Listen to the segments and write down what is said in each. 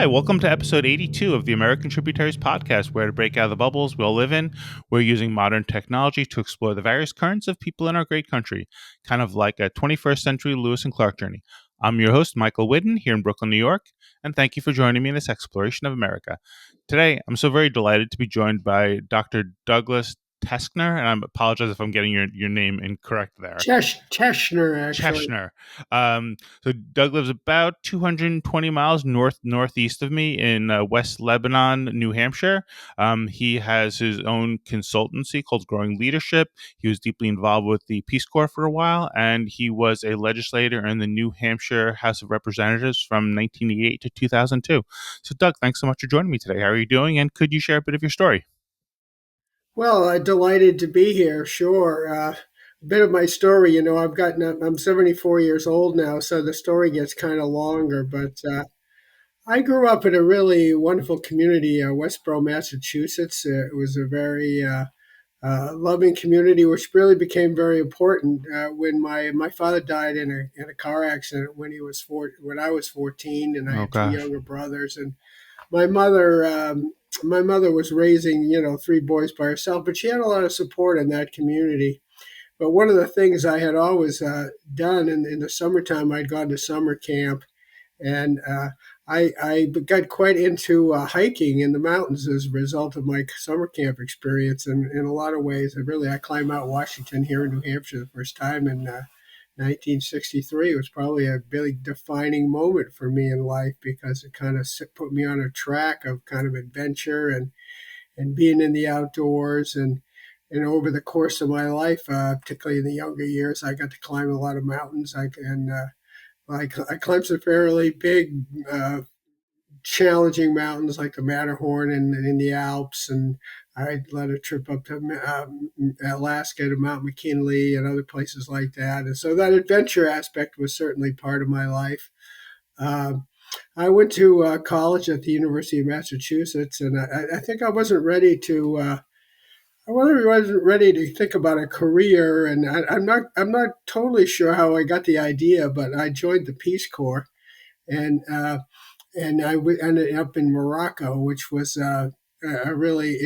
Hi, welcome to episode 82 of the American Tributaries podcast, where to break out of the bubbles we all live in, we're using modern technology to explore the various currents of people in our great country, kind of like a 21st century Lewis and Clark journey. I'm your host, Michael Whidden, here in Brooklyn, New York, and thank you for joining me in this exploration of America. Today, I'm so very delighted to be joined by Dr. Douglas Teschner, and I apologize if I'm getting your name incorrect there. Teschner, actually. Teschner. So Doug lives about 220 miles northeast of me in West Lebanon, New Hampshire. He has his own consultancy called Growing Leadership. He was deeply involved with the Peace Corps for a while, and he was a legislator in the New Hampshire House of Representatives from 1988 to 2002. So Doug, thanks so much for joining me today. How are you doing? And could you share a bit of your story? Well, delighted to be here. Sure. A bit of my story, I'm 74 years old now, so the story gets kind of longer. But I grew up in a really wonderful community, Westboro, Massachusetts. It was a very loving community, which really became very important when my father died in a car accident when I was 14, and I Oh had two gosh. younger brothers. And my mother my mother was raising three boys by herself, but she had a lot of support in that community. But one of the things I had always done in the summertime, I'd gone to summer camp, and I got quite into hiking in the mountains as a result of my summer camp experience. And in a lot of ways, I climbed Mount Washington here in New Hampshire the first time in 1963. It was probably a really defining moment for me in life because it kind of put me on a track of kind of adventure and being in the outdoors. And over the course of my life, particularly in the younger years, I got to climb a lot of mountains. I climbed some fairly big, challenging mountains like the Matterhorn and in the Alps, and I led a trip up to Alaska to Mount McKinley and other places like that. And so that adventure aspect was certainly part of my life. Uh, I went to college at the University of Massachusetts, and I think I wasn't ready to. I really wasn't ready to think about a career, and I'm not totally sure how I got the idea, but I joined the Peace Corps, and ended up in Morocco, which was a really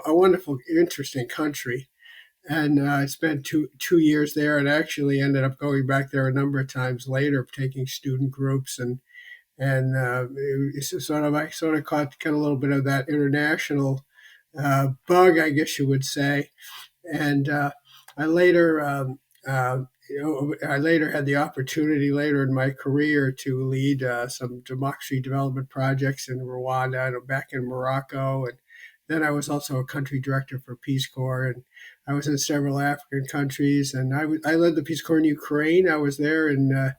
a wonderful, interesting country. And I spent two years there, and actually ended up going back there a number of times later, taking student groups and it's I sort of caught a little bit of that international bug, I guess you would say. And I later, I later had the opportunity later in my career to lead some democracy development projects in Rwanda and back in Morocco. And then I was also a country director for Peace Corps, and I was in several African countries. And I led the Peace Corps in Ukraine. I was there in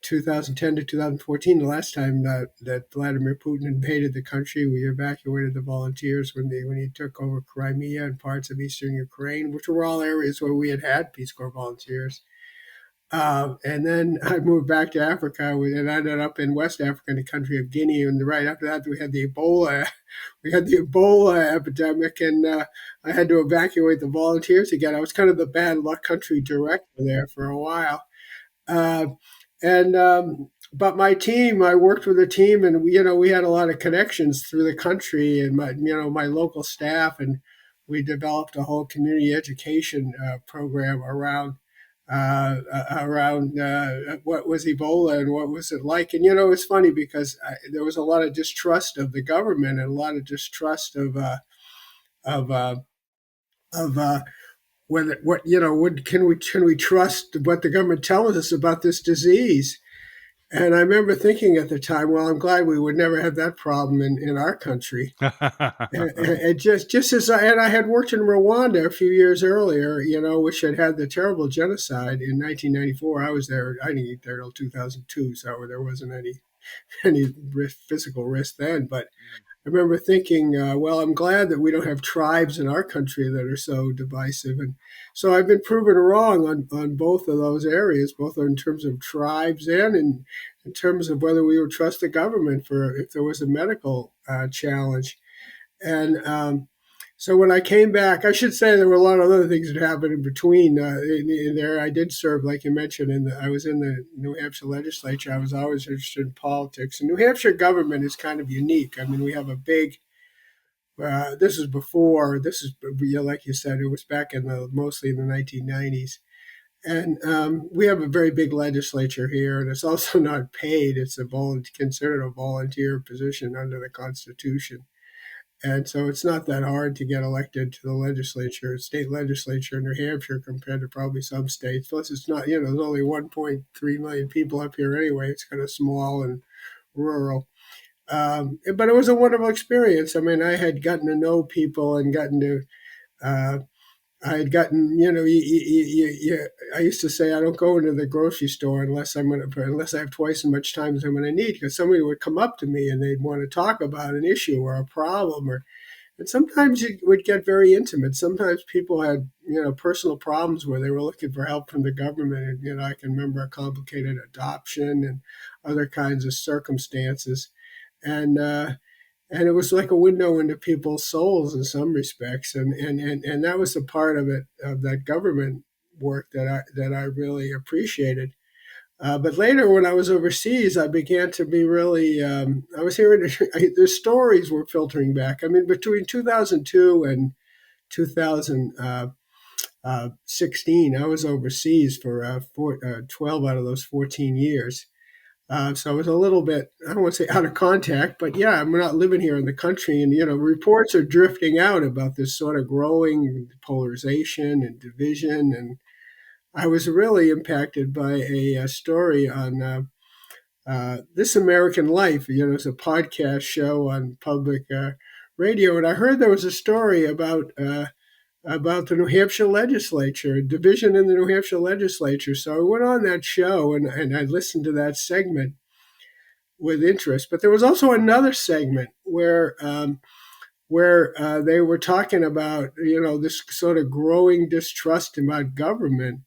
2010 to 2014, the last time that Vladimir Putin invaded the country. We evacuated the volunteers when he took over Crimea and parts of eastern Ukraine, which were all areas where we had Peace Corps volunteers. And then I moved back to Africa and ended up in West Africa, in the country of Guinea. And right after that, we had the Ebola. We had the Ebola epidemic, and I had to evacuate the volunteers again. I was kind of the bad luck country director there for a while. Uh, and But my team, I worked with a team, and we had a lot of connections through the country, and my local staff, and we developed a whole community education program around what was Ebola and what was it like. And it's funny because there was a lot of distrust of the government and a lot of distrust of uh, of whether what can we trust what the government tells us about this disease. And I remember thinking at the time, well, I'm glad we would never have that problem in our country. And just as I had worked in Rwanda a few years earlier, which had had the terrible genocide in 1994. I was there. I didn't get there till 2002, so there wasn't any physical risk then. But I remember thinking, well, I'm glad that we don't have tribes in our country that are so divisive. And so I've been proven wrong on both of those areas, both in terms of tribes and in terms of whether we would trust the government for if there was a medical challenge. And So when I came back, I should say there were a lot of other things that happened in between. In there, I did serve, like you mentioned, I was in the New Hampshire legislature. I was always interested in politics. And New Hampshire government is kind of unique. I mean, we have a big. This is before. This is, like you said, it was back in the mostly in the 1990s. And we have a very big legislature here, and it's also not paid. It's considered a volunteer position under the Constitution. And so it's not that hard to get elected to the legislature, state legislature in New Hampshire compared to probably some states. Plus, it's not, there's only 1.3 million people up here anyway. It's kind of small and rural. But it was a wonderful experience. I mean, I had gotten to know people and uh, I had gotten, I used to say I don't go into the grocery store unless I have twice as much time as I'm going to need, because somebody would come up to me and they'd want to talk about an issue or a problem, and sometimes it would get very intimate. Sometimes people had, personal problems where they were looking for help from the government. And, I can remember a complicated adoption and other kinds of circumstances. And, and it was like a window into people's souls in some respects, and that was the part of it, of that government work, that I really appreciated. But later, when I was overseas, I began to be really. I was hearing the stories were filtering back. I mean, between 2002 and 2016, I was overseas for 12 out of those 14 years. So I was a little bit, I don't want to say out of contact, but yeah, I'm not living here in the country. And, reports are drifting out about this sort of growing polarization and division. And I was really impacted by a story on This American Life. It's a podcast show on public radio. And I heard there was a story about the New Hampshire legislature, division in the New Hampshire legislature. So I went on that show and I listened to that segment with interest. But there was also another segment where they were talking about this sort of growing distrust about government.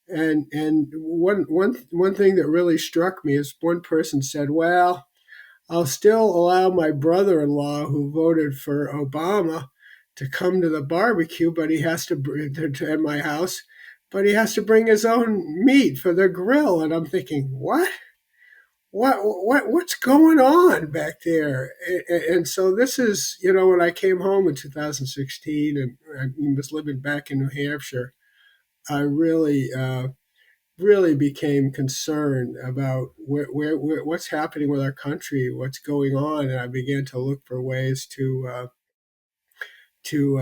And one thing that really struck me is one person said, "Well, I'll still allow my brother-in-law who voted for Obama to come to the barbecue, but he has to at my house, but he has to bring his own meat for the grill." And I'm thinking, what? What's going on back there? And so this is, when I came home in 2016 and I was living back in New Hampshire, I really became concerned about what's happening with our country, what's going on, and I began to look for ways to uh, to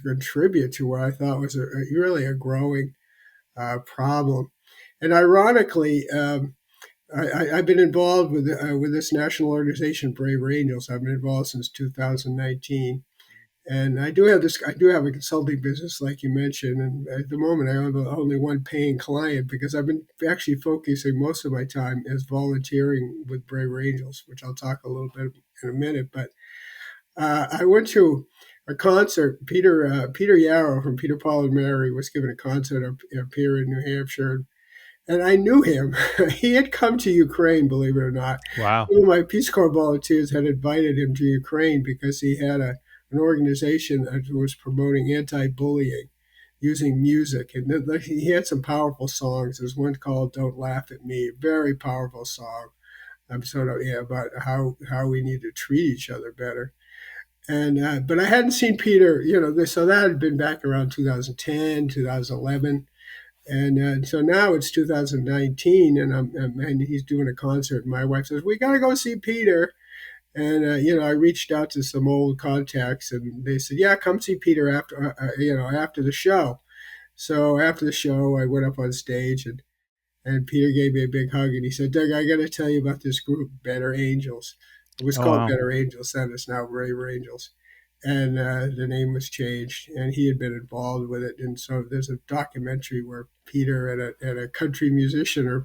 contribute to what I thought was really a growing problem. And ironically, I've been involved with this national organization, Brave Angels. I've been involved since 2019. And I do have this. I do have a consulting business, like you mentioned, and at the moment I have only one paying client because I've been actually focusing most of my time as volunteering with Brave Angels, which I'll talk a little bit in a minute. But I went to a concert. Peter Yarrow from Peter, Paul, and Mary was giving a concert up here in New Hampshire, and I knew him. He had come to Ukraine, believe it or not. Wow. One of my Peace Corps volunteers had invited him to Ukraine because he had an organization that was promoting anti-bullying using music. And he had some powerful songs. There's one called "Don't Laugh at Me," a very powerful song. I'm sort of, about how we need to treat each other better. And but I hadn't seen Peter, so that had been back around 2010, 2011. And so now it's 2019, and he's doing a concert. And my wife says, "We got to go see Peter." And I reached out to some old contacts, and they said, "Yeah, come see Peter after the show." So after the show, I went up on stage, and Peter gave me a big hug, and he said, "Doug, I got to tell you about this group, Better Angels." It was Oh, called wow. Better Angels, then it's now Braver Angels, and the name was changed, and he had been involved with it. And so there's a documentary where Peter and a country musician who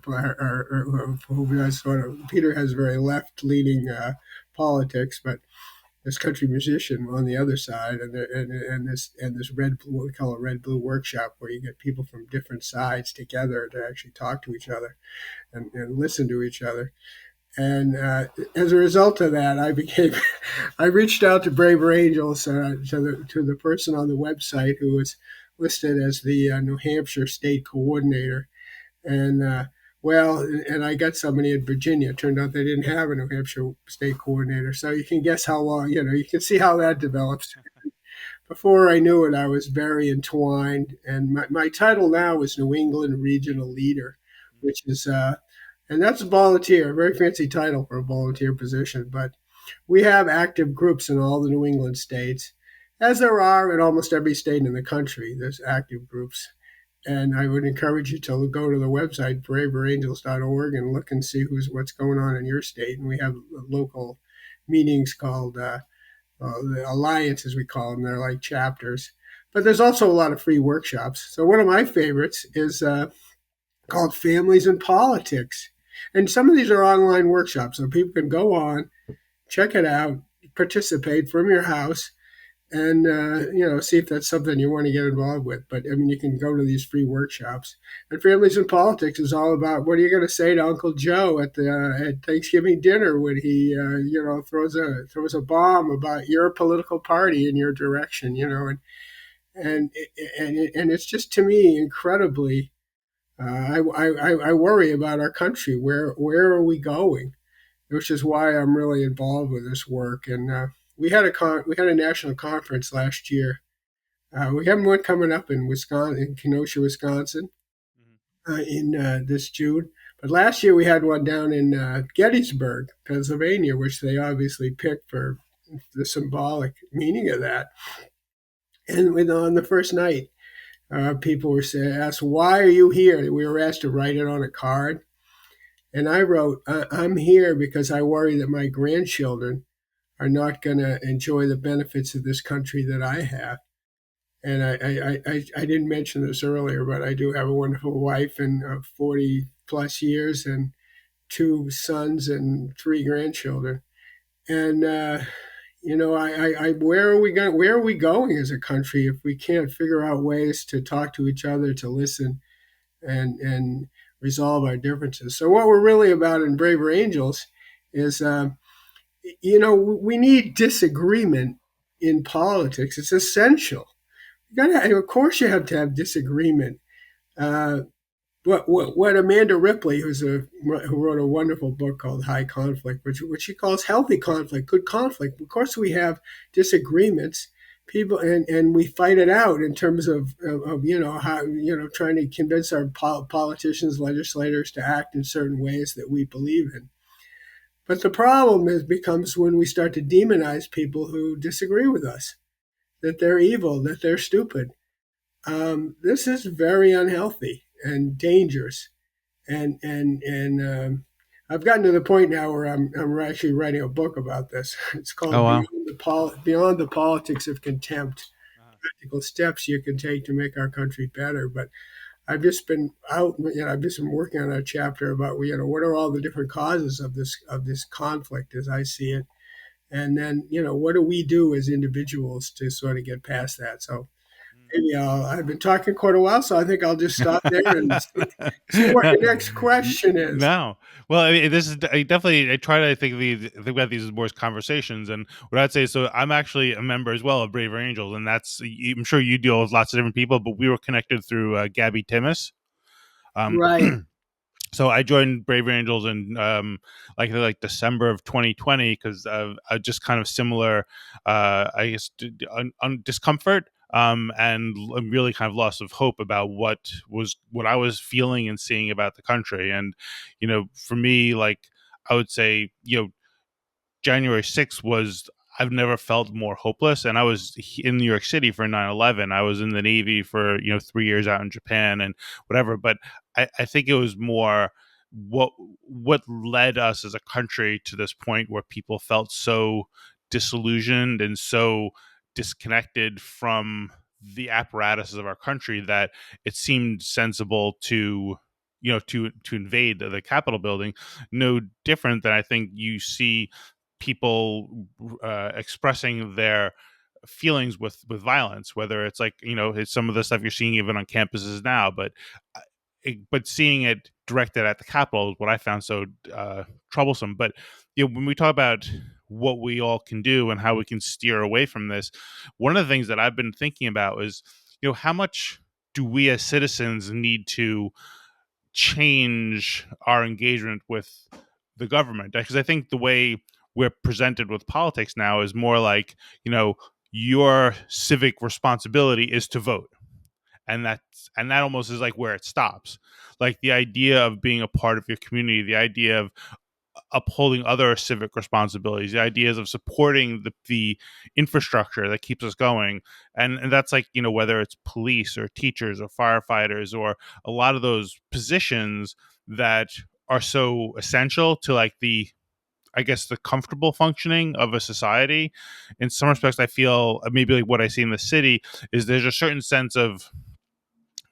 has sort of, Peter has very left leaning politics, but this country musician on the other side, and this red blue, what we call a red blue workshop, where you get people from different sides together to actually talk to each other and listen to each other. And as a result of that, I reached out to Braver Angels, to the person on the website who was listed as the New Hampshire state coordinator. And and I got somebody in Virginia. It turned out they didn't have a New Hampshire state coordinator. So you can guess how long, you can see how that develops. Before I knew it, I was very entwined. And my title now is New England Regional Leader, which is, and that's a volunteer, a very fancy title for a volunteer position. But we have active groups in all the New England states, as there are in almost every state in the country. There's active groups. And I would encourage you to go to the website, braverangels.org, and look and see what's going on in your state. And we have local meetings called the Alliance, as we call them. They're like chapters. But there's also a lot of free workshops. So one of my favorites is called Families in Politics. And some of these are online workshops, so people can go on, check it out, participate from your house, and see if that's something you want to get involved with. But I mean, you can go to these free workshops. And Families in Politics is all about what are you going to say to Uncle Joe at Thanksgiving dinner when he throws a bomb about your political party and your direction, and it's just, to me, incredibly. I worry about our country. Where are we going? Which is why I'm really involved with this work. And we had a national conference last year. We have one coming up in Wisconsin, in Kenosha, Wisconsin, in this June. But last year we had one down in Gettysburg, Pennsylvania, which they obviously picked for the symbolic meaning of that. And on the first night, people were asked, "Why are you here?" We were asked to write it on a card. And I wrote, "I'm here because I worry that my grandchildren are not going to enjoy the benefits of this country that I have." And I didn't mention this earlier, but I do have a wonderful wife and 40 plus years and two sons and three grandchildren. And, where are we going as a country if we can't figure out ways to talk to each other, to listen and resolve our differences? So what we're really about in Braver Angels is, we need disagreement in politics. It's essential. Of course, you have to have disagreement. Uh, what Amanda Ripley, who wrote a wonderful book called High Conflict, which she calls healthy conflict, good conflict. Of course, we have disagreements, people, and we fight it out in terms of how trying to convince our politicians, legislators to act in certain ways that we believe in. But the problem becomes when we start to demonize people who disagree with us, that they're evil, that they're stupid. This is very unhealthy and dangerous. And I've gotten to the point now where I'm actually writing a book about this. It's Oh, called wow. Beyond the Politics of Contempt: Uh-huh. Practical Steps You Can Take to Make Our Country Better. But I've just been out. I've just been working on a chapter about what are all the different causes of this conflict as I see it, and then what do we do as individuals to sort of get past that. So maybe I've been talking quite a while, so I think I'll just stop there and see what your next question is. No, well, I mean, this is I definitely I try to think about these as more as conversations, and what I'd say. So I'm actually a member as well of Braver Angels, and I'm sure you deal with lots of different people, but we were connected through Gabbit Timmis. Um, Right. so I joined Brave Angels in like December of 2020 because of just kind of similar, I guess, discomfort and really kind of loss of hope about what I was feeling and seeing about the country. And for me, like I would say, January 6th was I've never felt more hopeless. And I was in New York City for 9/11. I was in the Navy for 3 years out in Japan and whatever. But I think it was more what what led us as a country to this point where people felt so disillusioned and so disconnected from the apparatuses of our country that it seemed sensible to to invade the Capitol building. No different than I think you see people expressing their feelings with violence, whether it's like it's some of the stuff you're seeing even on campuses now, but seeing it directed at the Capitol is what I found so troublesome. But when we talk about what we all can do and how we can steer away from this, one of the things that I've been thinking about is, how much do we as citizens need to change our engagement with the government? Because I think the way we're presented with politics now is more like, your civic responsibility is to vote, and that almost is like where it stops. Like the idea of being a part of your community, the idea of upholding other civic responsibilities, the ideas of supporting the infrastructure that keeps us going. And that's like, whether it's police or teachers or firefighters or a lot of those positions that are so essential to like the, I guess, the comfortable functioning of a society. In some respects, I feel maybe like what I see in the city is there's a certain sense of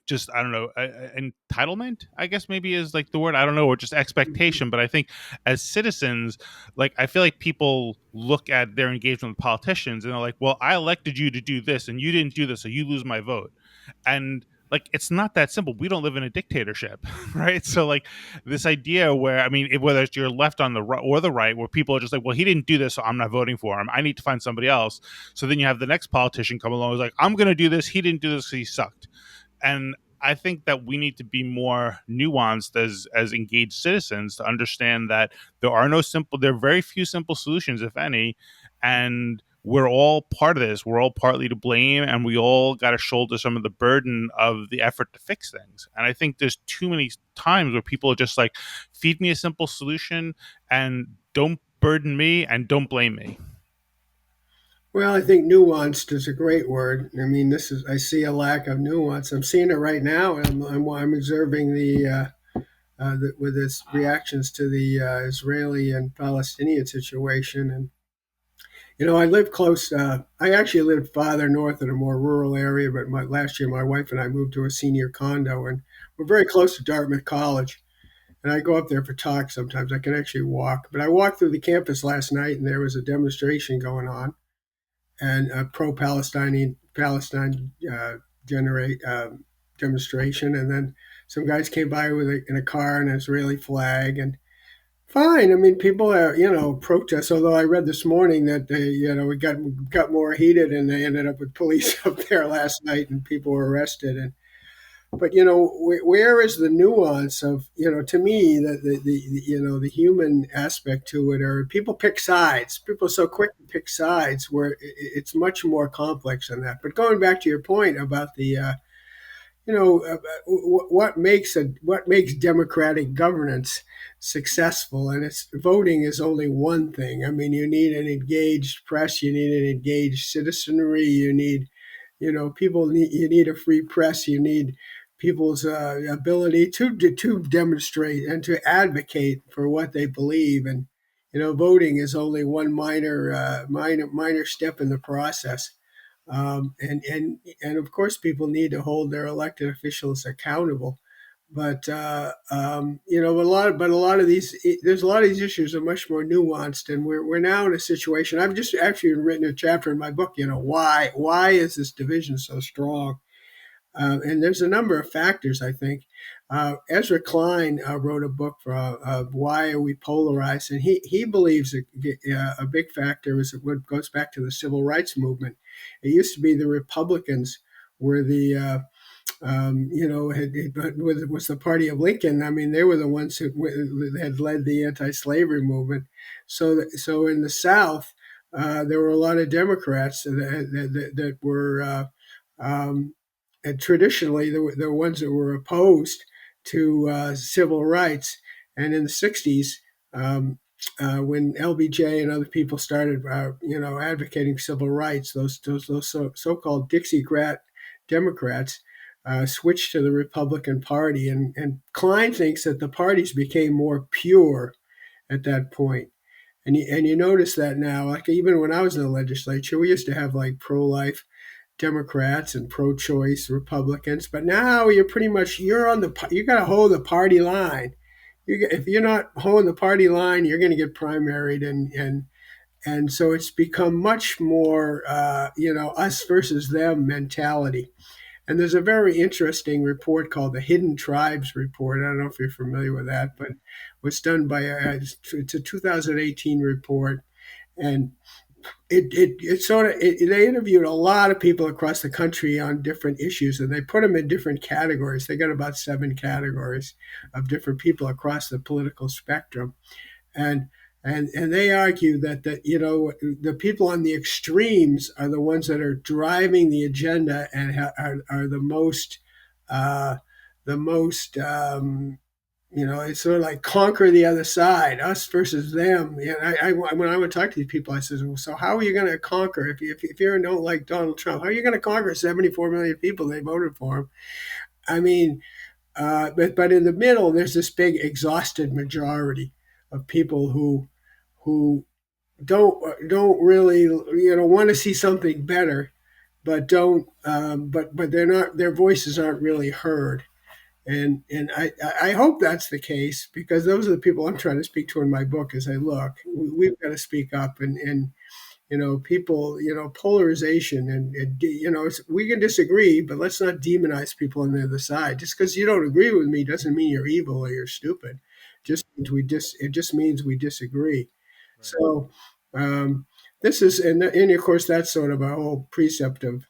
just, I don't know, entitlement, I guess maybe is like the word, I don't know, or just expectation. But I think as citizens, like I feel like people look at their engagement with politicians and they're like, well, I elected you to do this and you didn't do this, so you lose my vote. And like it's not that simple. We don't live in a dictatorship, right? So like this idea where, I mean, whether it's your left on the right or the right, where people are just like, well, he didn't do this, so I'm not voting for him, I need to find somebody else. So then you have the next politician come along who's like, I'm going to do this, he didn't do this, so he sucked. And I think that we need to be more nuanced as engaged citizens to understand that there are very few simple solutions, if any, and we're all part of this. We're all partly to blame, and we all got to shoulder some of the burden of the effort to fix things. And I think there's too many times where people are just like, feed me a simple solution and don't burden me and don't blame me. Well, I think nuanced is a great word. I mean, I see a lack of nuance. I'm seeing it right now. I'm observing with its reactions to the Israeli and Palestinian situation. And, I live close. I actually lived farther north in a more rural area, but last year my wife and I moved to a senior condo, and we're very close to Dartmouth College. And I go up there for talks sometimes. I can actually walk. But I walked through the campus last night, and there was a demonstration going on, and a Palestine generate demonstration. And then some guys came by in a car and an Israeli flag, and fine. I mean, people are protest. Although I read this morning that it got more heated, and they ended up with police up there last night, and people were arrested. And but where is the nuance of, to me, the human aspect to it? Or people pick sides. People are so quick to pick sides, where it's much more complex than that. But going back to your point about the what makes democratic governance successful, and it's voting is only one thing. I mean, you need an engaged press, you need an engaged citizenry, you need a free press, you need people's ability to demonstrate and to advocate for what they believe. And voting is only one minor step in the process. And of course, people need to hold their elected officials accountable. But a lot of these there's a lot of these issues are much more nuanced, and we're now in a situation. I've just actually written a chapter in my book. Why is this division so strong? And there's a number of factors, I think. Ezra Klein wrote a book Why Are We Polarized? And he believes a big factor is what goes back to the civil rights movement. It used to be the Republicans were was the party of Lincoln. I mean, they were the ones who had led the anti-slavery movement. So in the South, there were a lot of Democrats that were and traditionally the ones that were opposed to civil rights. And in the 60s, when LBJ and other people started, advocating civil rights, those so-called Dixiecrat Democrats switched to the Republican Party. And Klein thinks that the parties became more pure at that point. And you notice that now, like even when I was in the legislature, we used to have like pro-life Democrats and pro-choice Republicans, but now you got to hold the party line. If you're not holding the party line, you're going to get primaried, and so it's become much more us versus them mentality. And there's a very interesting report called the Hidden Tribes Report. I don't know if you're familiar with that, but it was done by it's a 2018 report, and it sort of they interviewed a lot of people across the country on different issues, and they put them in different categories. They got about 7 categories of different people across the political spectrum, and and they argue that the people on the extremes are the ones that are driving the agenda and are uh, the most it's sort of like conquer the other side, us versus them. Yeah, when I would talk to these people, I said, well, so how are you going to conquer if you don't like Donald Trump? How are you going to conquer 74 million people they voted for him? I mean, but in the middle, there's this big exhausted majority of people who don't really want to see something better, but don't but they're not their voices aren't really heard. And I hope that's the case, because those are the people I'm trying to speak to in my book. Is I look, we've got to speak up, and people, polarization, and we can disagree, but let's not demonize people on the other side. Just because you don't agree with me doesn't mean you're evil or you're stupid. It just means we disagree. Right. So um, this is, and of course that's sort of a whole precept of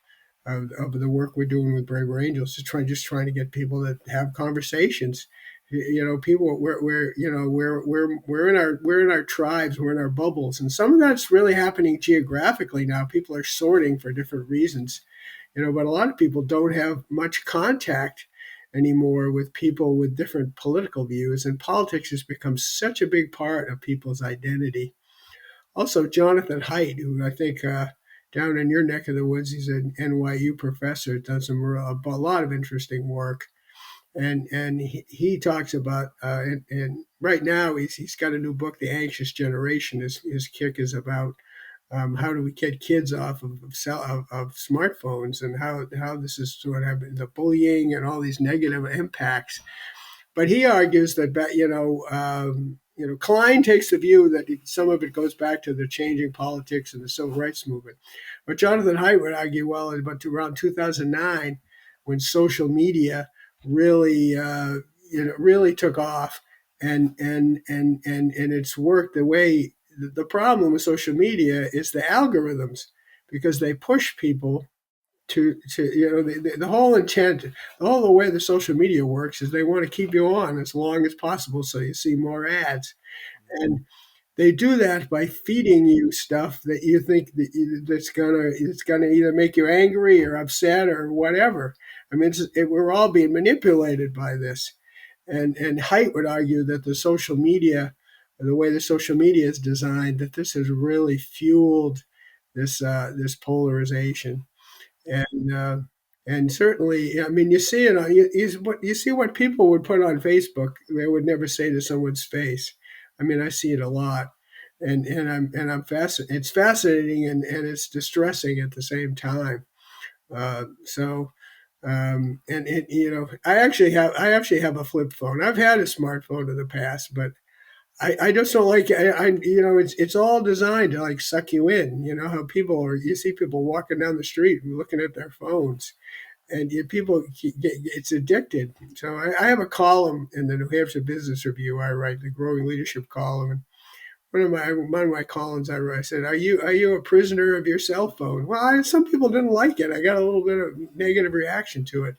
the work we're doing with Braver Angels, just trying to get people to have conversations. People we're in our tribes, we're in our bubbles, and some of that's really happening geographically now. People are sorting for different reasons, but a lot of people don't have much contact anymore with people with different political views, and politics has become such a big part of people's identity. Also, Jonathan Haidt, who I think down in your neck of the woods, he's an NYU professor, does a lot of interesting work, and he talks about and right now he's got a new book, The Anxious Generation. His kick is about how do we get kids off of smartphones, and how this is sort of the bullying and all these negative impacts. But he argues that Klein takes the view that some of it goes back to the changing politics and the civil rights movement. But Jonathan Haidt would argue, well, about around 2009, when social media really really took off, and it's worked the way. The problem with social media is the algorithms, because they push people to the whole intent, the whole the way the social media works is they want to keep you on as long as possible so you see more ads. And they do that by feeding you stuff that you think that's gonna either make you angry or upset or whatever. I mean, we're all being manipulated by this. And Haidt would argue that the way the social media is designed, that this has really fueled this polarization. And certainly, I mean, you see it on you see what people would put on Facebook. They would never say to someone's face. I mean, I see it a lot, and I'm fascinated. It's fascinating, and it's distressing at the same time. So, and it, I actually have a flip phone. I've had a smartphone in the past, but I just don't like it. It's all designed to like suck you in. You know how you see people walking down the street and looking at their phones, and it's addicted. So I have a column in the New Hampshire Business Review. I write the growing leadership column, and one of my columns I wrote, I said, "Are you a prisoner of your cell phone?" Well, some people didn't like it. I got a little bit of negative reaction to it,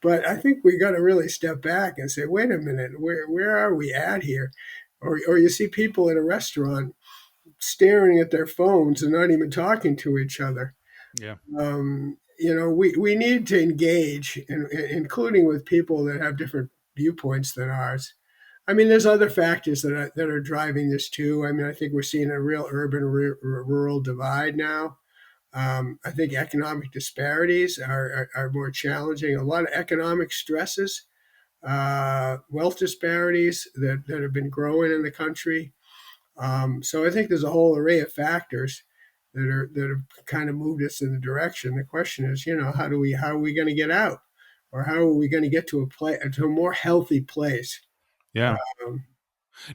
but I think we got to really step back and say, "Wait a minute, where are we at here?" Or you see people at a restaurant staring at their phones and not even talking to each other. Yeah. We need to engage, including with people that have different viewpoints than ours. I mean, there's other factors that are driving this too. I mean, I think we're seeing a real urban rural divide now. I think economic disparities are more challenging. A lot of economic stresses, wealth disparities that have been growing in the country. So I think there's a whole array of factors that have kind of moved us in the direction. The question is, how are we going to get out, or how are we going to get to a more healthy place? Yeah. Um,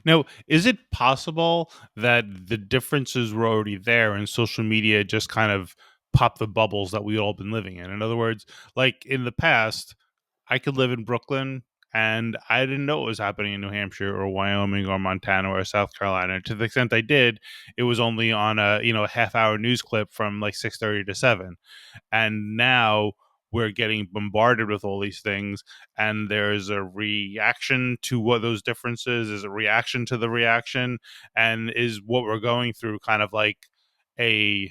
Now, is it possible that the differences were already there and social media just kind of pop the bubbles that we've all been living in. In other words, like in the past, I could live in Brooklyn and I didn't know what was happening in New Hampshire or Wyoming or Montana or South Carolina. To the extent I did, it was only on a half hour news clip from like 6:30 to 7. And now we're getting bombarded with all these things, and there's a reaction to what those differences is, a reaction to the reaction, and is what we're going through kind of like a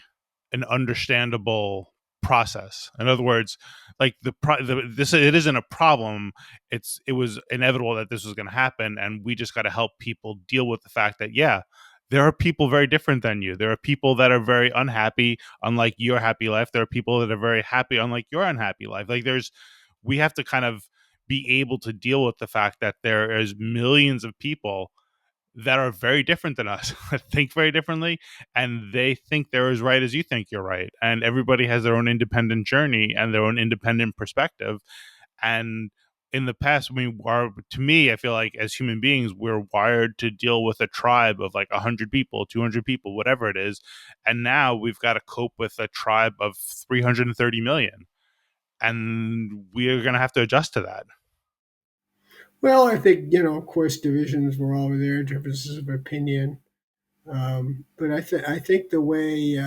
an understandable process. In other words, like this, it isn't a problem. It was inevitable that this was going to happen, and we just got to help people deal with the fact that yeah, there are people very different than you. There are people that are very unhappy, unlike your happy life. There are people that are very happy, unlike your unhappy life. Like we have to kind of be able to deal with the fact that there is millions of people that are very different than us, think very differently, and they think they're as right as you think you're right. And everybody has their own independent journey and their own independent perspective. And in the past, to me, I feel like as human beings, we're wired to deal with a tribe of like 100 people, 200 people, whatever it is. And now we've got to cope with a tribe of 330 million. And we're going to have to adjust to that. Well, I think, of course, divisions were always there, differences of opinion. But I think the way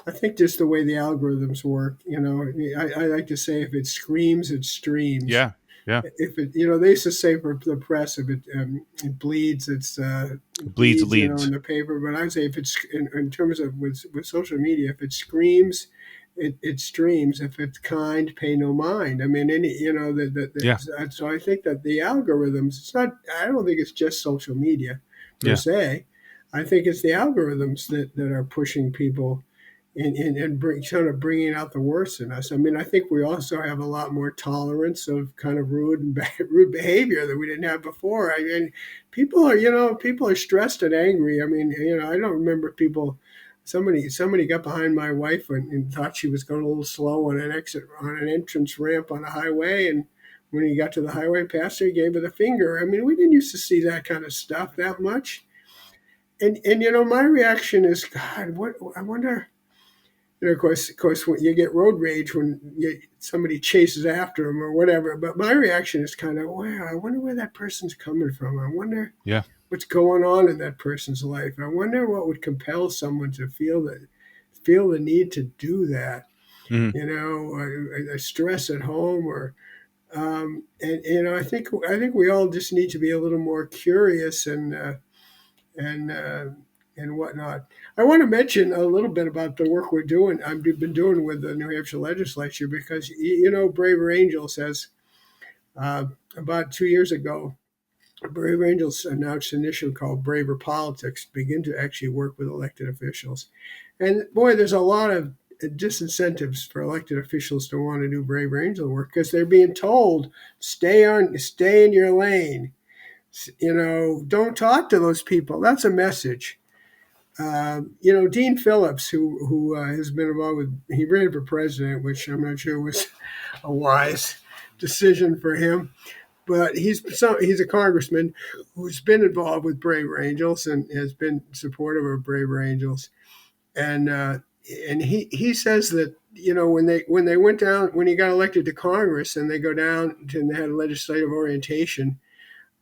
I think just the way the algorithms work, I like to say if it screams, it streams. Yeah. Yeah. If it, they used to say for the press, if it bleeds, it Bleeds bleeds, leads. in the paper. But I'd say if it's in terms of with social media, if it screams, it streams. If it's kind, pay no mind. I mean, Yeah. so I think that the algorithms, it's not. I don't think it's just social media per Yeah. se. I think it's the algorithms that are pushing people and sort of bringing out the worst in us. I mean, I think we also have a lot more tolerance of kind of rude and rude behavior that we didn't have before. I mean, people are stressed and angry. I mean, I don't remember people. Somebody got behind my wife and thought she was going a little slow on an entrance ramp on a highway, and when he got to the highway past her, he gave her the finger. I mean, we didn't used to see that kind of stuff that much. And my reaction is, God, what I wonder. Of course, when you get road rage when somebody chases after them or whatever. But my reaction is kind of, wow, I wonder where that person's coming from. I wonder Yeah. what's going on in that person's life. I wonder what would compel someone to feel the need to do that. Mm-hmm. A stress at home, or and I think we all just need to be a little more curious and and whatnot. I want to mention a little bit about the work I've been doing with the New Hampshire legislature, because Braver Angels has about 2 years ago. Braver Angels announced an initiative called Braver Politics, begin to actually work with elected officials. And boy, there's a lot of disincentives for elected officials to want to do Braver Angel work, because they're being told stay in your lane. Don't talk to those people. That's a message. Dean Phillips, who has been involved he ran for president, which I'm not sure was a wise decision for him, but he's a congressman who's been involved with Braver Angels and has been supportive of Braver Angels, and he says that when they went down, when he got elected to Congress and they go down and they had a legislative orientation.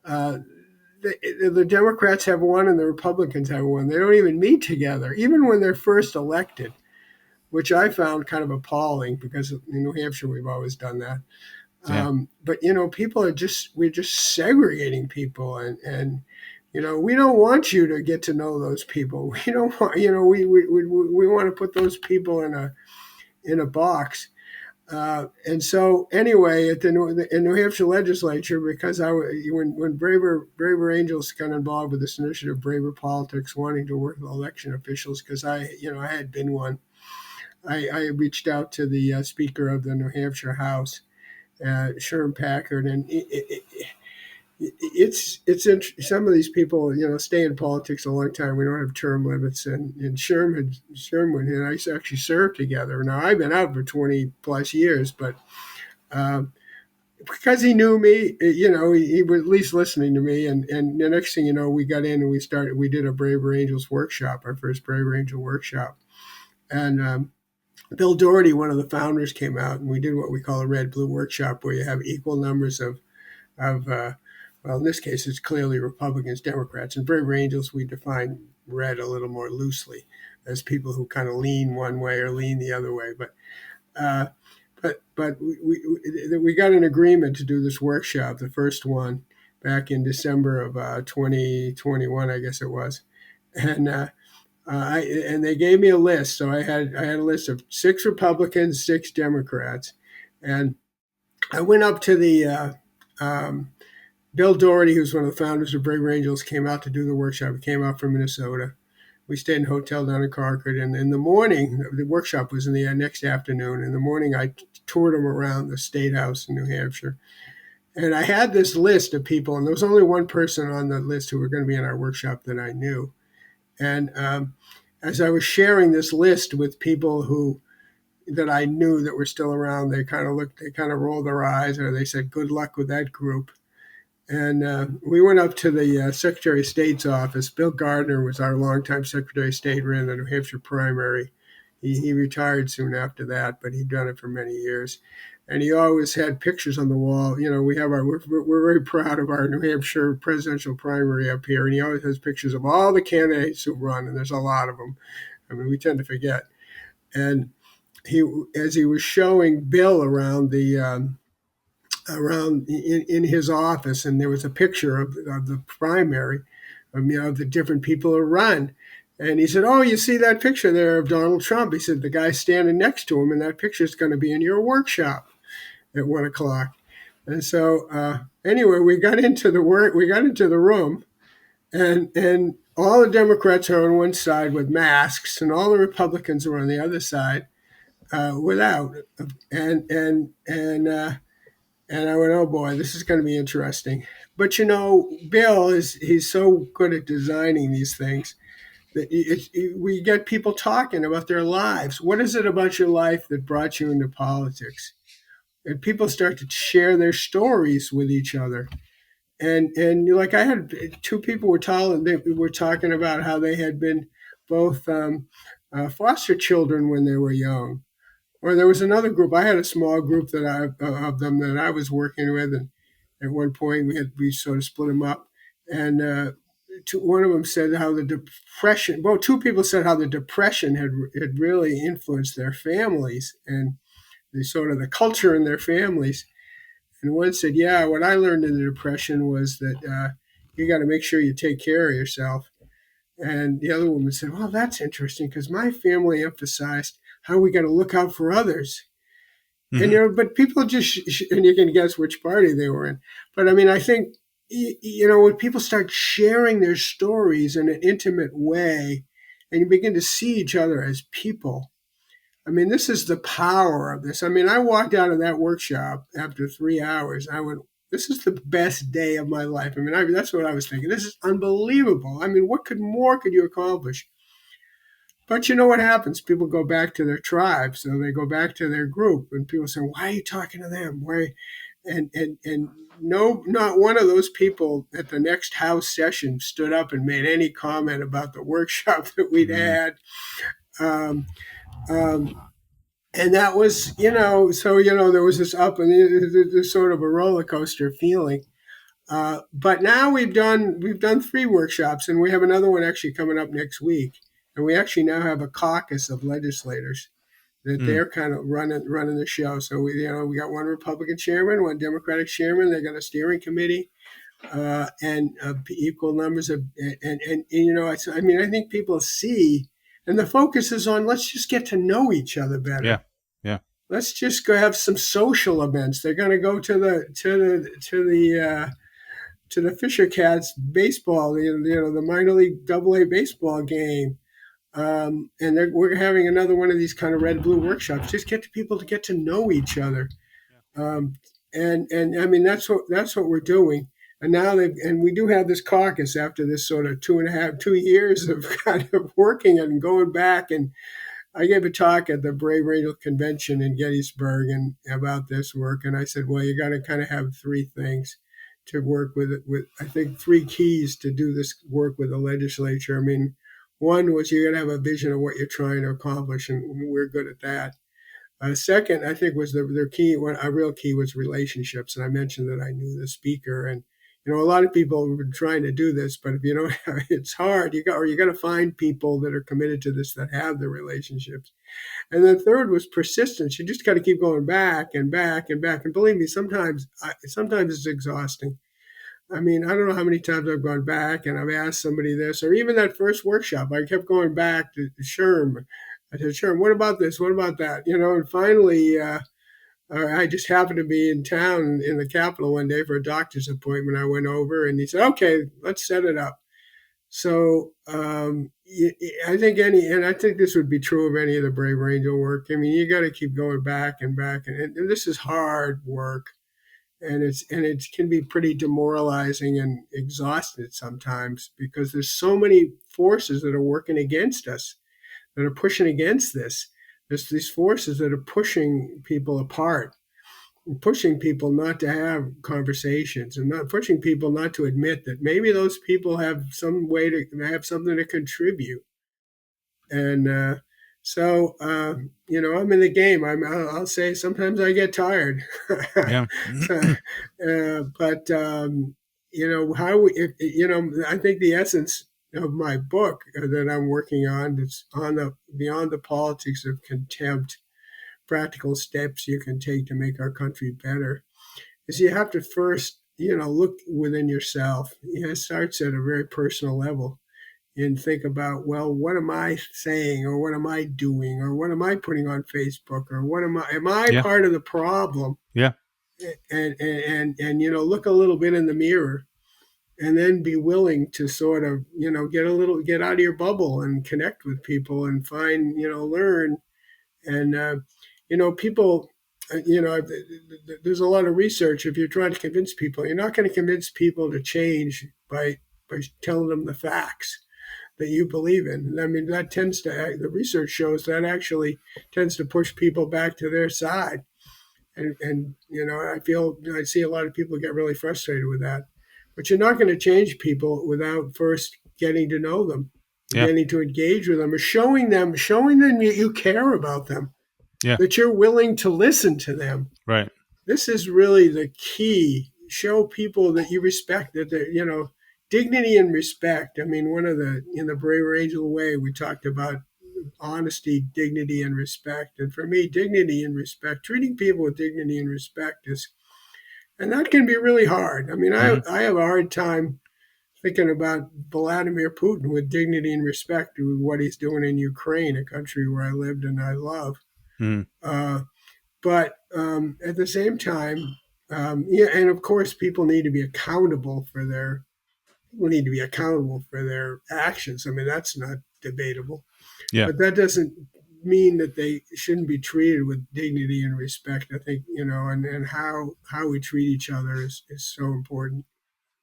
The Democrats have one and the Republicans have one. They don't even meet together, even when they're first elected, which I found kind of appalling, because in New Hampshire we've always done that. Yeah. But people we're just segregating people, and we don't want you to get to know those people. We don't want we want to put those people in a box. And so, anyway, in New Hampshire legislature, because when Braver Angels got involved with this initiative, Braver Politics, wanting to work with election officials, because I had been one, I reached out to the Speaker of the New Hampshire House, Sherm Packard, and some of these people stay in politics a long time. We don't have term limits, and Sherman and I actually served together. Now I've been out for 20 plus years, but because he knew me, he was at least listening to me. And the next thing you know, we got in and we did a Braver Angels workshop, our first Braver Angel workshop, and Bill Doherty, one of the founders, came out, and we did what we call a red-blue workshop, where you have equal numbers of well, in this case, it's clearly Republicans, Democrats. In Brave Angels, we define red a little more loosely as people who kind of lean one way or lean the other way. Uh, but we got an agreement to do this workshop, the first one, back in December of 2021, I guess it was, and and they gave me a list. So I had a list of 6 Republicans, 6 Democrats, and I went up to the Bill Doherty, who's one of the founders of Brave Angels, came out to do the workshop. He came out from Minnesota. We stayed in a hotel down in Concord, and in the morning, the workshop was in the next afternoon. In the morning, I toured him around the State House in New Hampshire. And I had this list of people, and there was only one person on the list who were going to be in our workshop that I knew. And as I was sharing this list with people that I knew that were still around, they kind of rolled their eyes, or they said, "Good luck with that group." And we went up to the Secretary of State's office. Bill Gardner was our longtime Secretary of State, ran the New Hampshire primary. He retired soon after that, but he'd done it for many years. And he always had pictures on the wall. We're very proud of our New Hampshire presidential primary up here, and he always has pictures of all the candidates who run, and there's a lot of them. I mean, we tend to forget. And as he was showing Bill around in his office, and there was a picture of the primary, of the different people who run. And he said, "Oh, you see that picture there of Donald Trump?" He said, "The guy standing next to him, and that picture is going to be in your workshop at 1 o'clock." And so anyway, we got into the room, and all the Democrats are on one side with masks, and all the Republicans are on the other side without. And I went, "Oh boy, this is going to be interesting." But Bill he's so good at designing these things that we get people talking about their lives. What is it about your life that brought you into politics? And people start to share their stories with each other. And like, I had 2 people were talking about how they had been both foster children when they were young. Or there was another group. I had a small group of them that I was working with, and at one point we sort of split them up. And one of them said how the depression. Well, 2 people said how the depression had really influenced their families and the culture in their families. And one said, "Yeah, what I learned in the depression was that you got to make sure you take care of yourself." And the other woman said, "Well, that's interesting, because my family emphasized how we got to look out for others." Mm-hmm. And but people just, and you can guess which party they were in. But I mean, I think, when people start sharing their stories in an intimate way, and you begin to see each other as people, I mean, this is the power of this. I mean, I walked out of that workshop after 3 hours. I went, "This is the best day of my life." I mean, that's what I was thinking. This is unbelievable. I mean, what more could you accomplish? But you know what happens? People go back to their tribe, so they go back to their group, and people say, "Why are you talking to them? Why?" And no, not one of those people at the next house session stood up and made any comment about the workshop that we'd Mm-hmm. had. Um, um, and that was, so there was this up and this sort of a roller coaster feeling. But now we've done 3 workshops, and we have another one actually coming up next week. And we actually now have a caucus of legislators that Mm. they're kind of running the show. So we got one Republican chairman, one Democratic chairman. They got a steering committee, and equal numbers of and I mean, I think people see, and the focus is on, let's just get to know each other Yeah. better. Yeah. Let's just go have some social events. They're going to go to the Fisher Cats baseball, the minor league AA baseball game. And we're having another one of these kind of red blue workshops. Just get people to get to know each other. Um, and I mean, that's what we're doing. And now we do have this caucus after this sort of 2 years of kind of working and going back. And I gave a talk at the Brave Radio Convention in Gettysburg and about this work. And I said, well, you got to kind of have 3 things to work with, I think 3 keys to do this work with the legislature. I mean, one was you got to have a vision of what you're trying to accomplish, and we're good at that. Second, I think was their key. A real key was relationships, and I mentioned that I knew the speaker, and a lot of people have been trying to do this, but if you don't, it's hard. You got to find people that are committed to this that have the relationships. And then third was persistence. You just got to keep going back and back and back. And believe me, sometimes it's exhausting. I mean, I don't know how many times I've gone back and I've asked somebody this, or even that first workshop, I kept going back to Sherm. I said, Sherm, what about this? What about that? And finally, I just happened to be in town in the capital one day for a doctor's appointment. I went over and he said, okay, let's set it up. So I think I think this would be true of any of the Brave Angel work. I mean, you got to keep going back and back, and this is hard work, and it can be pretty demoralizing and exhausting sometimes because there's so many forces that are working against us, that are pushing against this. There's these forces that are pushing people apart, pushing people not to have conversations, and not pushing people not to admit that maybe those people have some way to have something to contribute. And I'm in the game. I'll say sometimes I get tired. Yeah. But how I think the essence of my book that I'm working on, it's on the beyond the politics of contempt, practical steps you can take to make our country better, is you have to first, look within yourself. It starts at a very personal level and think about, well, what am I saying, or what am I doing, or what am I putting on Facebook, or am I Yeah. part of the problem? Yeah. And look a little bit in the mirror, and then be willing to sort of, get out of your bubble and connect with people and find, learn. And people, there's a lot of research. If you're trying to convince people, you're not going to convince people to change by telling them the facts that you believe in. I mean, the research shows that actually tends to push people back to their side. And I see a lot of people get really frustrated with that. But you're not going to change people without first getting to know them, Yeah. getting to engage with them, or showing them that you care about them, Yeah. that you're willing to listen to them. Right. This is really the key. Show people that you respect, that they're, dignity and respect. I mean, in the Braver Angel way, we talked about honesty, dignity, and respect. And for me, dignity and respect, treating people with dignity and respect and that can be really hard. I mean, Hmm. I have a hard time thinking about Vladimir Putin with dignity and respect with what he's doing in Ukraine, a country where I lived and I love. Hmm. But at the same time, and of course, people need to be accountable for their actions. I mean, that's not debatable. Yeah. But that doesn't mean that they shouldn't be treated with dignity and respect. I think, and how we treat each other is so important.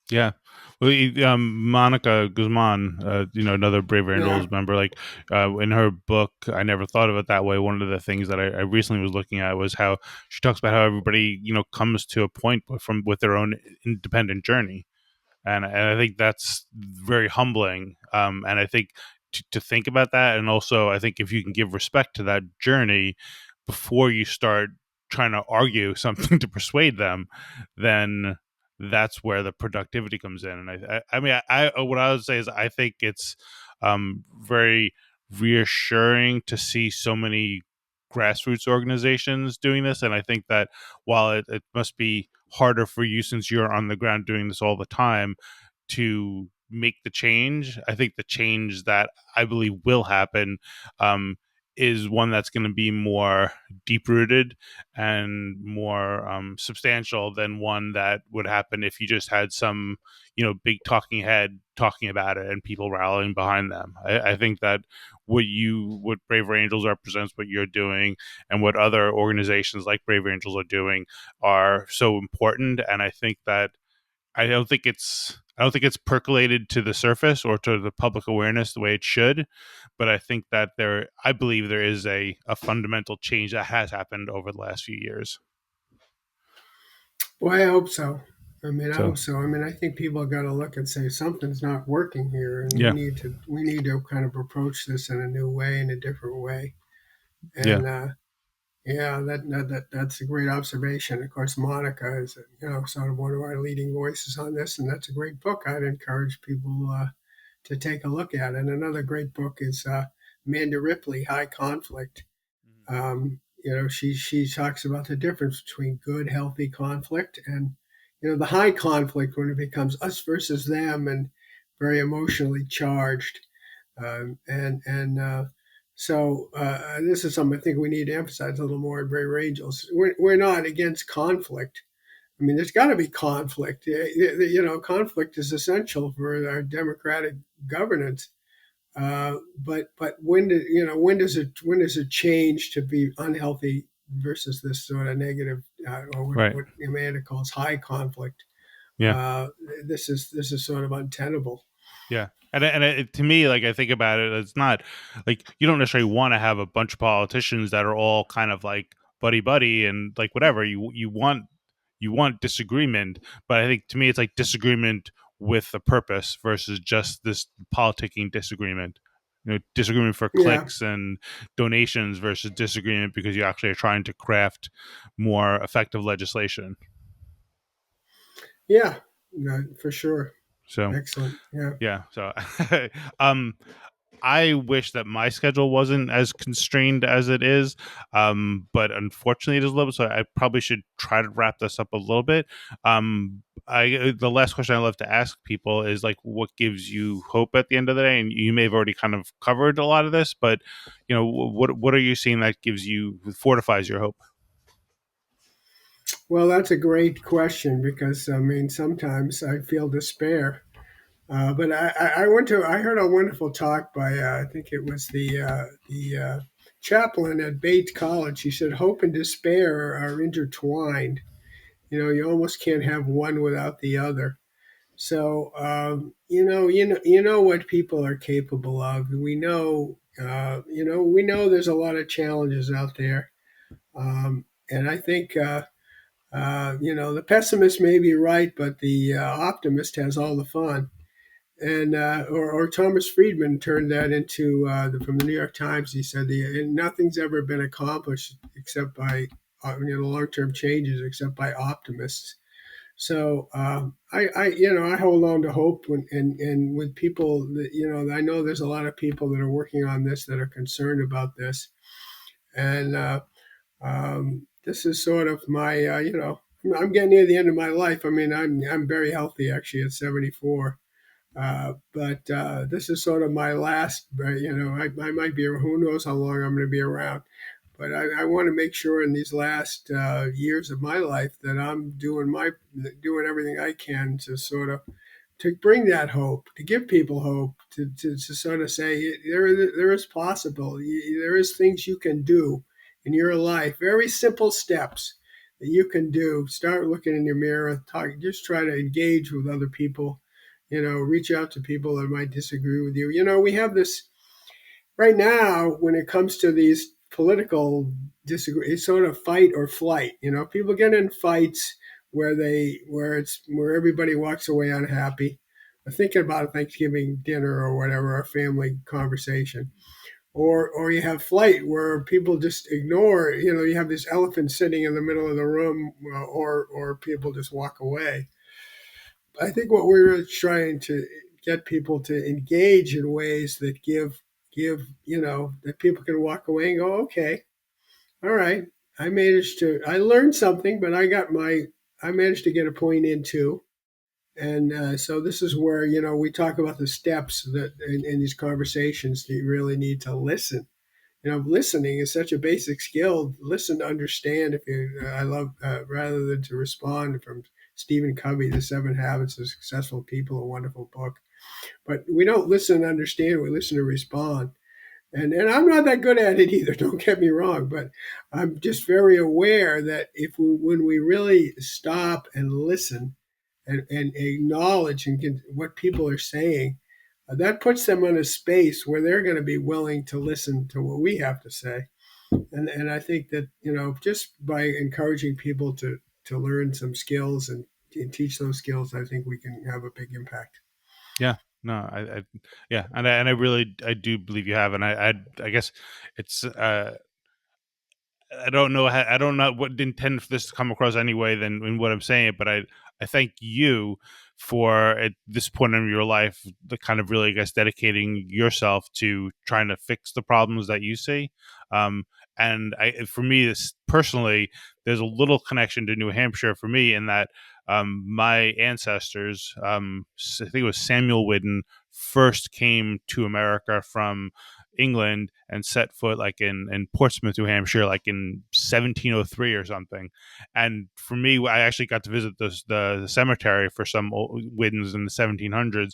Yeah. Well, Monica Guzman, another Brave Yeah. Angels member, like in her book, I never thought of it that way. One of the things that I recently was looking at was how she talks about how everybody, comes to a point with their own independent journey. And I think that's very humbling. And I think to think about that, and also I think if you can give respect to that journey before you start trying to argue something to persuade them, then that's where the productivity comes in. And I mean, what I would say is I think it's very reassuring to see so many grassroots organizations doing this. And I think that while it must be harder for you since you're on the ground doing this all the time to make the change, I think the change that I believe will happen um, is one that's going to be more deep rooted and more substantial than one that would happen if you just had some, big talking head talking about it and people rallying behind them. I think that what Braver Angels represents, what you're doing, and what other organizations like Braver Angels are doing are so important. And I think that I don't think it's percolated to the surface or to the public awareness the way it should, but I think that I believe there is a fundamental change that has happened over the last few years. Well, I hope so. I So hope so. I think people got to look and say something's not working here, and we yeah, need to kind of approach this in a new way, in a different way. yeah, And Yeah, that's a great observation. Of course, Monica is, sort of one of our leading voices on this, and that's a great book. I'd encourage people to take a look at. And another great book is Amanda Ripley, High Conflict. She talks about the difference between good, healthy conflict and the high conflict when it becomes us versus them and very emotionally charged. And this is something I think we need to emphasize a little more at Brave Angels. We're not against conflict. I mean, there's got to be conflict. Conflict is essential for our democratic governance. But when does it change to be unhealthy versus this sort of negative, or Right. what Amanda calls high conflict? Yeah. Uh, this is sort of untenable. Yeah. To me, like I think about it, it's not like you don't necessarily want to have a bunch of politicians that are all kind of like buddy buddy and like whatever. You want disagreement, but I think to me it's like disagreement with a purpose versus just this politicking disagreement. Disagreement for Yeah, clicks and donations versus disagreement because you actually are trying to craft more effective legislation. yeah, no, for sure. So Excellent. Yeah. yeah, so um I wish that my schedule wasn't as constrained as it is, but unfortunately, it is a little. So I probably should try to wrap this up a little bit. The last question I love to ask people is like, what gives you hope at the end of the day? And you may have already kind of covered a lot of this, but what are you seeing that gives you fortifies your hope? Well, that's a great question because I mean sometimes I feel despair. But I heard a wonderful talk by I think it was the chaplain at Bates College. He said hope and despair are intertwined. You almost can't have one without the other. So you know what people are capable of. We know there's a lot of challenges out there, and I think. The pessimist may be right, but the optimist has all the fun. And or Thomas Friedman turned that into from the New York Times. He said and nothing's ever been accomplished except by long-term changes except by optimists. So I hold on to hope and with people that I know there's a lot of people that are working on this that are concerned about this, and this is sort of my I'm getting near the end of my life. I mean I'm very healthy actually at 74. But this is sort of my last, I might be, who knows how long I'm going to be around. But I want to make sure in these last years of my life that I'm doing everything I can to sort of to bring that hope, to give people hope, to sort of say there is possible, there is things you can do in your life, very simple steps that you can do. Start looking in your mirror, talk, just try to engage with other people, reach out to people that might disagree with you. We have this right now when it comes to these political disagree. It's sort of fight or flight. People get in fights where everybody walks away unhappy, thinking about a Thanksgiving dinner or whatever, a family conversation. Or you have flight where people just ignore. You have this elephant sitting in the middle of the room, or people just walk away. I think what we're really trying to get people to engage in ways that give that people can walk away and go, okay, all right, I learned something, but I managed to get a point in too. And so this is where we talk about the steps that in these conversations that you really need to listen. Listening is such a basic skill. Listen to understand. If you, I love rather than to respond. From Stephen Covey, The 7 Habits of Successful People, a wonderful book. But we don't listen to understand. We listen to respond. And I'm not that good at it either. Don't get me wrong, but I'm just very aware that when we really stop and listen and acknowledge what people are saying, that puts them in a space where they're going to be willing to listen to what we have to say. And I think that just by encouraging people to learn some skills and teach those skills, I think we can have a big impact. Yeah. No, yeah, and I really I do believe you have, and I guess it's I don't know how, I don't know what intend for this to come across anyway than in what I'm saying, but I thank you for at this point in your life, the kind of really, I guess, dedicating yourself to trying to fix the problems that you see. Um, and for me, this personally, there's a little connection to New Hampshire for me in that my ancestors, I think it was Samuel Whidden, first came to America from England and set foot like in Portsmouth, New Hampshire, like in 1703 or something. And for me, I actually got to visit the cemetery for some old Whiddens in the 1700s.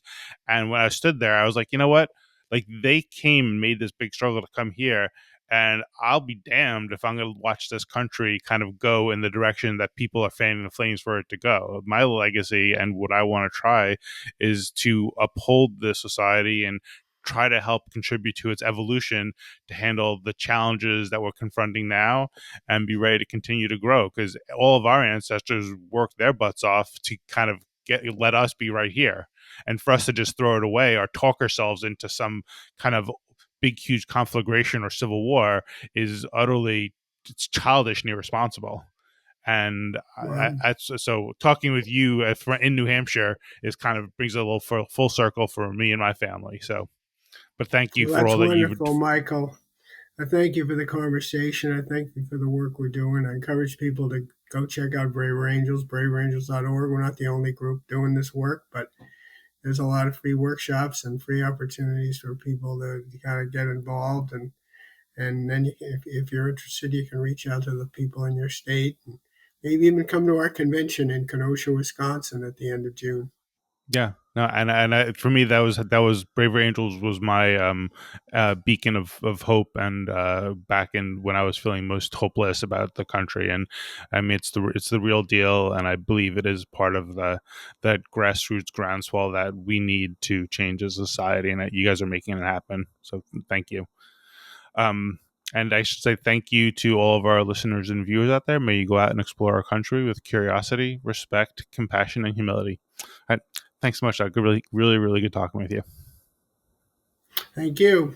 And when I stood there, I was like, you know what? Like they came and made this big struggle to come here. And I'll be damned if I'm going to watch this country kind of go in the direction that people are fanning the flames for it to go. My legacy and what I want to try is to uphold this society and try to help contribute to its evolution to handle the challenges that we're confronting now and be ready to continue to grow, because all of our ancestors worked their butts off to kind of let us be right here, and for us to just throw it away or talk ourselves into some kind of big huge conflagration or civil war is utterly, it's childish and irresponsible. And Well, so talking with you in New Hampshire is kind of brings a little full circle for me and my family. So but thank you well, for that's all that you've. wonderful, Michael. I thank you for the conversation. I thank you for the work we're doing. I encourage people to go check out Braver Angels, braverangels.org. We're not the only group doing this work, but there's a lot of free workshops and free opportunities for people to kind of get involved. And then if you're interested, you can reach out to the people in your state and maybe even come to our convention in Kenosha, Wisconsin at the end of June. Yeah, no, for me that was Braver Angels was my beacon of hope, and back in when I was feeling most hopeless about the country. And I mean it's the real deal, and I believe it is part of the that grassroots groundswell that we need to change as a society, and that you guys are making it happen. So thank you. Um, and I should say thank you to all of our listeners and viewers out there. May you go out and explore our country with curiosity, respect, compassion, and humility. All right. Thanks so much, Doug. Really, really, really good talking with you. Thank you.